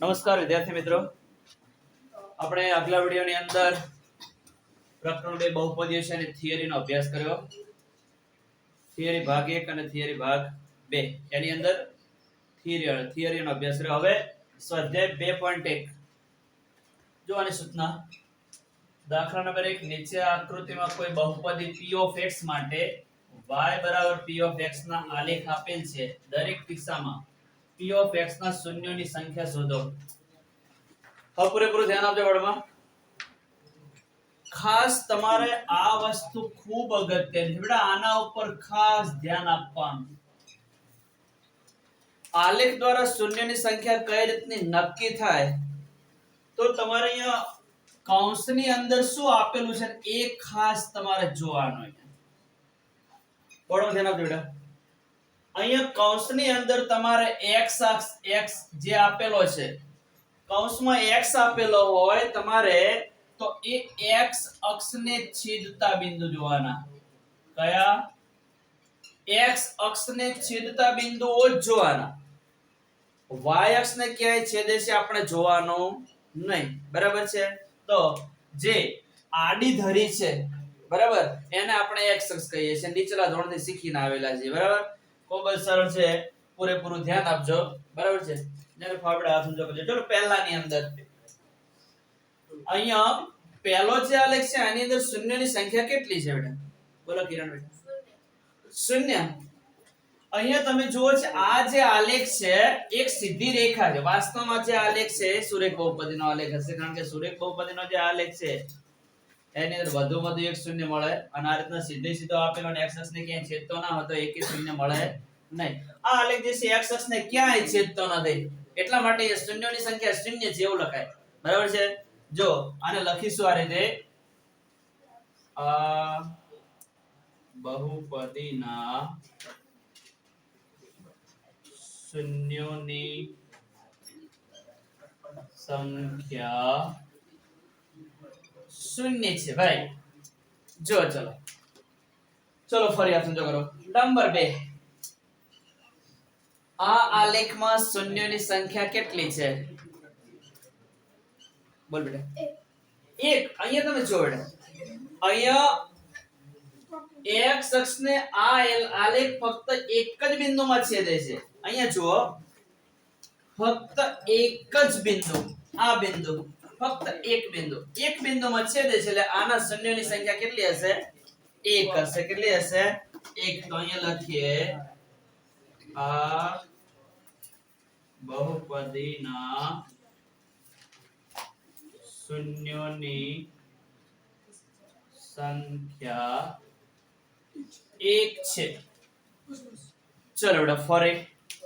નમસ્કાર વિદ્યાર્થી મિત્રો, આપણે આગલા વિડિયોની અંદર પ્રકરણ 2 બહુપદીય છે અને થિયરીનો અભ્યાસ કર્યો. થિયરી ભાગ 1 અને થિયરી ભાગ 2 એની અંદર થિયરીનો અભ્યાસ કર્યો. હવે સ્વાધ્યાય 2.1 જો આની સૂચના દાખલા નંબર 1 નીચે આકૃતિમાં કોઈ બહુપદી p of x માટે y બરાબર p of x ના આલેખ આપેલ છે. દરેક કિસ્સામાં p of x ના શૂન્યોની સંખ્યા શોધો. હવે પૂરેપૂરું ધ્યાન આપજો વર્ડમાં. ખાસ તમારે આ વસ્તુ ખૂબ અગત્યની છે બેટા, આના ઉપર ખાસ ધ્યાન આપવાનું. આલેખ દ્વારા શૂન્યની સંખ્યા કઈ રીતની નક્કી થાય તો તમારે અહીંયા કૌંસની અંદર શું આપેલું છે એ ખાસ તમારે જોવાનું છે. બરાબર ધ્યાન આપજો બેટા. અહીંયા કૌંસની અંદર તમારે x અક્ષ x જે આપેલો છે, કૌંસમાં x આપેલો હોય તમારે તો એ x અક્ષને છેદતા બિંદુ જોવાના. કયા? x અક્ષને છેદતા બિંદુઓ જ જોવાના. y અક્ષને ક્યાંય છેદે છે આપણે જોવાનું નહીં. બરાબર છે? તો જે આડી ધરી છે બરાબર એને આપણે x અક્ષ કહીએ છીએ. નીચલા ધોરણથી શીખીને આવેલા છે. બરાબર? ખૂબ જ સરળ છે, પૂરેપૂરું ધ્યાન આપજો. બરાબર છે? જ્યારે ફાવડા હાથ ઊંચો કરજો. ચલો પહેલાની અંદર અહીંયા પહેલો જે આલેખ છે આની અંદર શૂન્યની સંખ્યા કેટલી છે બેટા? બોલો કિરણ બેટા. શૂન્ય. અહીંયા તમે જુઓ છે આ જે આલેખ છે એક સીધી રેખા છે. વાસ્તવમાં જે આલેખ છે સુરેખ બહુપદીનો આલેખ હશે, કારણ કે સુરેખ બહુપદીનો જે આલેખ છે એની અંદર વધુ એક શૂન્ય મળે અને આ રીતના સીધો આપેલો અને x અક્ષને ક્યાંય છેદતો ના હોય તો એકેય શૂન્ય મળે નહીં. આ આલેખ જે છે x અક્ષને ક્યાંય છેદતો નથી, એટલા માટે એ શૂન્યોની સંખ્યા શૂન્ય છે એવું લખાય. બરાબર છે? જો આને લખીશું આ રીતે, આ બહુપદીના શૂન્યોની સંખ્યા શૂન્ય છે ભાઈ. જો ચલો ફરી આ સમજો કરો. નંબર 2, આ આલેખમાં શૂન્યોની સંખ્યા કેટલી છે? બોલ બેટા. 1. અહીંયા તમે જો બેટા, અહીંયા x અક્ષને આ આલેખ ફક્ત એક જ બિંદુમાં છેદે છે. અહીંયા જુઓ, ફક્ત એક જ બિંદુ, આ બિંદુ, ફક્ત એક બિંદુમાં છેદે છે. એટલે આના શૂન્યોની સંખ્યા કેટલી હશે? 1 હશે. કેટલી હશે? 1. તો અહીંયા લખીએ, આ બહુપદીના શૂન્યોની સંખ્યા 1 છે. ચલો બેટા ફરી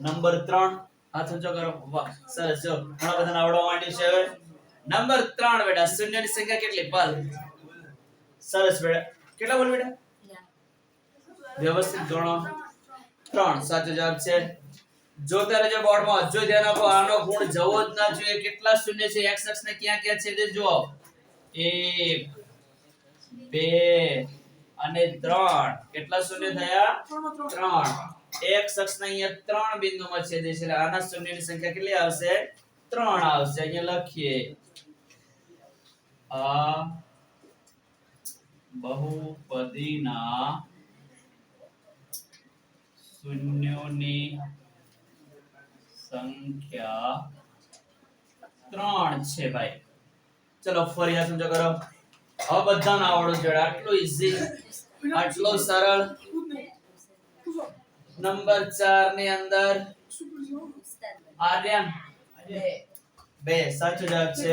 નંબર 3 હાથ ઊંચો કરો. વાહ સરસ. જો ઘણા બધાને આવડવા માંડ્યું છે. હવે નંબર 3 બેટા, શૂન્યની સંખ્યા કેટલી? પલ. સરસ બેટા. કેટલા બોલ બેટા? વ્યવસ્થિત ગણો. 3 સાચો જવાબ છે. જોતા રહેજો બોર્ડમાં. જો ધ્યાન આપો, આનો ગુણ જવો જ ના જોઈએ. કેટલા શૂન્ય છે? x અક્ષને ક્યાં ક્યાં છેદે જુઓ. 1 2 અને 3. કેટલા શૂન્ય થયા? 3. x અક્ષને અહીંયા 3 બિંદુમાં છેદે છે. એટલે આના શૂન્યની સંખ્યા કેટલી આવશે? 3 આવશે. અહીંયા લખીએ, આ બહુપદીના શૂન્યોની સંખ્યા 3 છે ભાઈ. ચલો ફરી આ સમજો કરો. હવે બધાને આવડવું જોઈએ. આટલું ઈઝી, આટલું સરળ. નંબર 4 ની અંદર આર્યન 2 સાચો જવાબ છે.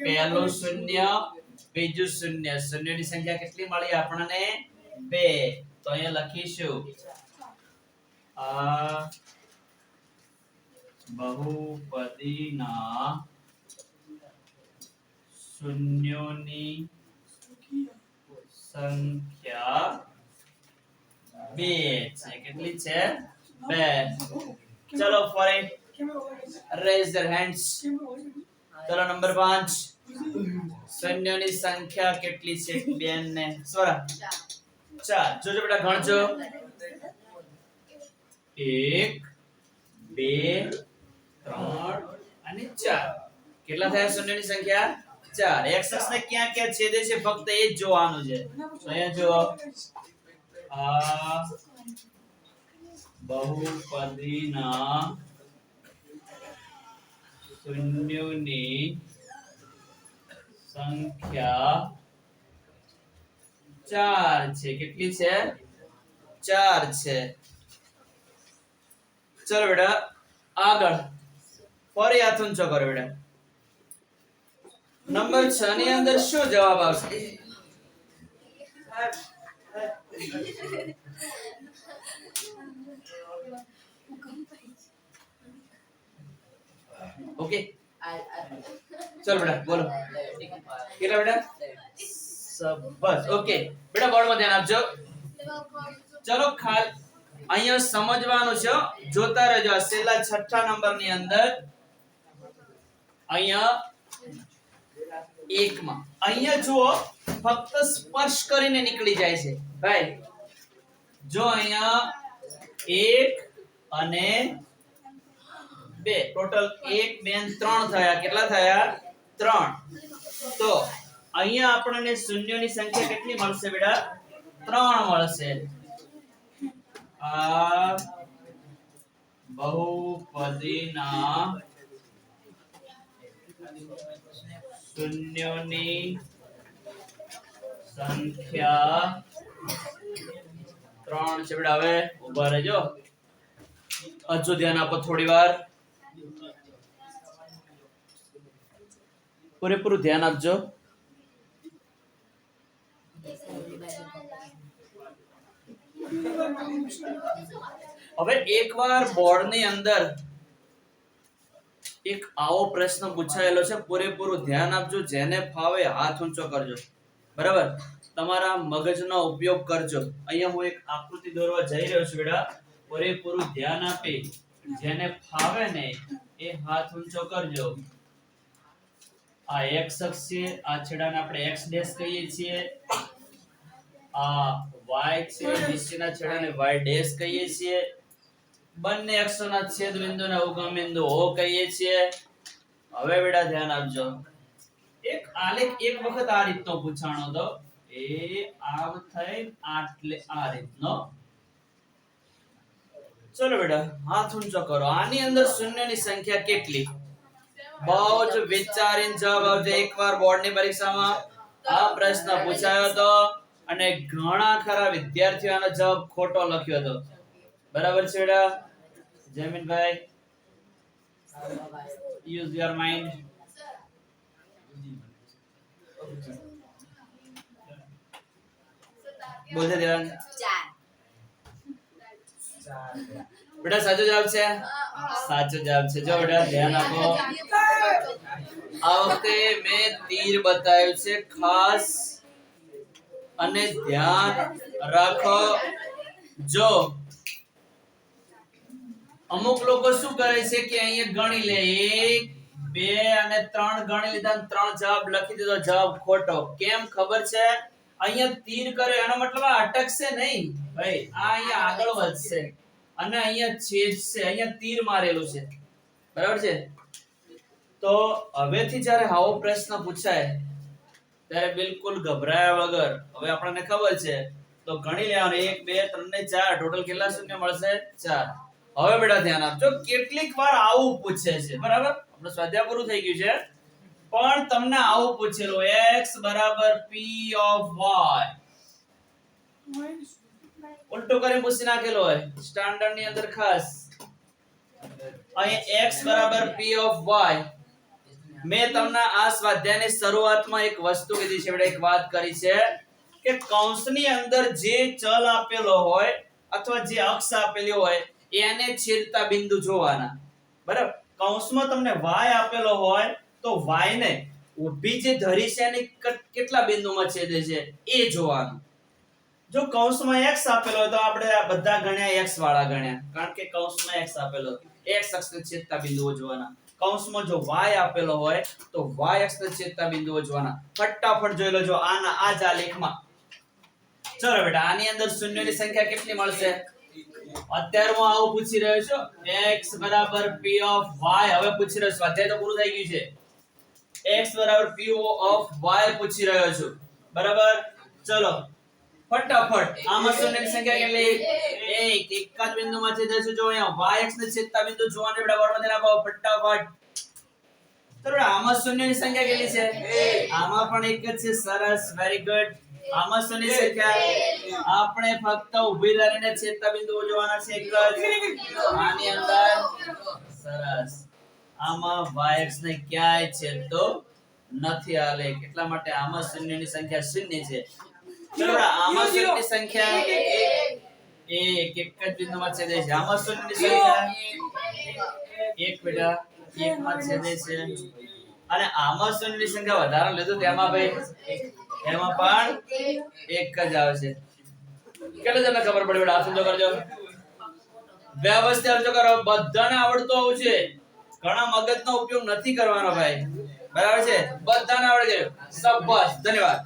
પહેલું શૂન્ય, બીજું શૂન્ય. શૂન્યની સંખ્યા કેટલી મળી આપણને? 2. તો અહીંયા લખીશું, આ બહુપદીના શૂન્યોની સંખ્યા 2 છે. કેટલી છે? 2. ચલો ફરી રેઝ ધેર હેન્ડ્સ. ચલો નંબર 5, શૂન્યોની સંખ્યા કેટલી છે? 2 ને સોરા 4. જોજો બેટા ગણજો. 1 2 3 અને 4 કેટલા થયા શૂન્યની સંખ્યા 4 x અક્ષને ક્યાં ક્યાં છેદે છે ફક્ત એ જ જોવાનું છે તો અહીંયા જો આ બહુપદીના શૂન્યોની સંખ્યા 4 છે કેટલી છે 4 છે ચલો બેટા આગળ ફરી હાથ ઊંચો કરો બેટા નંબર 6 ની અંદર શું જવાબ આવશે ओके चल बेटा बोलो કેટલા બેટા બસ ઓકે બેટા બોર્ડ માં ધ્યાન આપજો ચલો ખાલ અહીંયા સમજવાનું છે જોતા રહેજો આ છેલ્લા છઠ્ઠા નંબર ની અંદર અહીંયા 1 માં અહીંયા જુઓ ફક્ત સ્પર્શ કરીને નીકળી જાય છે ભાઈ જો અહીંયા 1 અને 2 ટોટલ 1 2 3 થયા કેટલા થયા 3 તો અહીંયા આપણને શૂન્યોની સંખ્યા કેટલી મળશે બેટા 3 મળશે આ બહુપદીના શૂન્યોની સંખ્યા 3 છે બેટા હવે ઊભા રહેજો હજુ ધ્યાન આપો થોડી વાર પૂરેપૂરું ધ્યાન આપજો હવે એકવાર બોર્ડ ની અંદર એક આવો પ્રશ્ન પૂછાયેલો છે પૂરેપૂરું ધ્યાન આપજો જેને ફાવે હાથ ઊંચો કરજો બરાબર તમારા મગજનો ઉપયોગ કરજો અહીંયા હું એક આકૃતિ દોરવા જઈ રહ્યો છું બેટા પૂરેપૂરું ધ્યાન આપી જેને ફાવે ને એ હાથ ઊંચો કરજો આ x અક્ષ છે આ છેડાને આપણે x ડેશ કહીએ છીએ આ y છે નીચેના છેડાને y ડેશ કહીએ છીએ બંને અક્ષોના છેદ બિંદુને ઉગમ બિંદુ O કહીએ છીએ હવે બેટા ધ્યાન આપજો એક આલેખ એક વખત આ રીતનો પૂછાણો હતો એ આમ થઈ આટલે આ રીતનો ચલો બેટા હાથ ઊંચો કરો આની અંદર શૂન્યની સંખ્યા કેટલી બહુ જ વિચારીને જવાબ આવજો એકવાર બોર્ડની પરીક્ષામાં આ પ્રશ્ન પૂછાયો હતો અને ઘણા ખરા વિદ્યાર્થીઓનો જવાબ ખોટો લખ્યો હતો બરાબર છે બેટા જમીનભાઈ યુઝ યોર માઇન્ડ બોલતે દેવાન 4 બેટા સાચો જવાબ છે સાચો જવાબ છે જો બેટા ધ્યાન આપો આ વખતે મેં તીર બતાવ્યું છે ખાસ અને ધ્યાન રાખો જો અમુક લોકો શું કરે છે કે અહીંયા ગણી લે 1 2 અને 3 ગણી લીધા અને 3 જવાબ લખી દીધો જવાબ ખોટો કેમ ખબર છે અહીંયા તીર કરે એનો મતલબ આ અટકશે નહીં ભાઈ આ અહીંયા આગળ વધશે અને અહીંયા છેદશે અહીંયા તીર મારેલું છે બરાબર છે તો હવેથી જ્યારે આવો પ્રશ્ન પૂછાય ત્યારે બિલકુલ ગભરાયા વગર હવે આપણને ખબર છે તો ગણી લેવાનું 1 2 3 ને 4 ટોટલ કેટલા શૂન્ય મળશે 4 હવે બેટા ધ્યાન આપજો કેટલીક વાર આવું પૂછે છે બરાબર આપણું સ્વાધ્યાય પૂરું થઈ ગયું છે પણ તમને આવું પૂછેલું x p of y ઉલટો કરીને પૂછી નાખેલો હોય સ્ટાન્ડર્ડ ની અંદર ખાસ અહીં x p of y મેં તમને આ સ્વાધ્યાયની શરૂઆતમાં એક વસ્તુ કીધી છે બેટા એક વાત કરી છે કે કૌંસની અંદર જે ચલ આપેલો હોય અથવા જે અક્ષ આપેલી હોય એને છેદતા બિંદુ જોવાના બરાબર કૌંસમાં તમને y આપેલો હોય તો y ને ઊભી જે ધરી છે એની કેટલા બિંદુમાં છેદે છે એ જોવાનું જો કૌંસમાં x આપેલો હોય તો આપણે આ બધા ગણ્યા x વાળા ગણ્યા કારણ કે કૌંસમાં x આપેલો x અક્ષને છેદતા બિંદુઓ જોવાના કૌંસમાં જો y આપેલો હોય તો y અક્ષને છેદતા બિંદુઓ જોવાના ફટાફટ જોઈ લેજો આના આ જ આલેખમાં ચલો બેટા આની અંદર શૂન્યની સંખ્યા કેટલી મળશે અત્યારે હું આવું પૂછી રહ્યો છું x બરાબર p of y હવે પૂછી રહ્યો છું સ્વાધ્યાય તો પૂરું થઈ ગયું છે x બરાબર p of y પૂછી રહ્યો છું બરાબર ચલો ફટાફટ આમાં શૂન્યની સંખ્યા કેટલી 1 એક જ બિંદુમાં છેદે છે જો અહીંયા yx ને છેદતા બિંદુ જોવાને આપણે વર્ણન આપો ફટાફટ તો આમાં શૂન્યની સંખ્યા કેટલી છે આમાં પણ એક જ છે સરસ વેરી ગુડ આમાં શૂન્યની સંખ્યા આપણે ફક્ત ઊભી લાઈનને છેદતા બિંદુઓ જોવાના છે એક જ આની અંદર સરસ આમાં yx ને ક્યાંય છેદતો નથી આલે એટલા માટે આમાં શૂન્યની સંખ્યા શૂન્ય છે ચલો આમાં શૂન્યની સંખ્યા એક જ બિંદુમાં છેદે છે આમાં શૂન્યની સંખ્યા એક બેટા એક માં છેદે છે અને આમાં શૂન્યની સંખ્યા વધારે લેતો તેમાં ભાઈ એમાં પણ એક જ આવે છે કેટલે તમને ખબર પડી બેટા સમજો કરજો વ્યવસ્થિત સમજો કરો બધાને આવડતું આવું છે ઘણા મગજનો ઉપયોગ નથી કરવાનો ભાઈ બરાબર છે બધાને આવડે છે શાબાશ ધન્યવાદ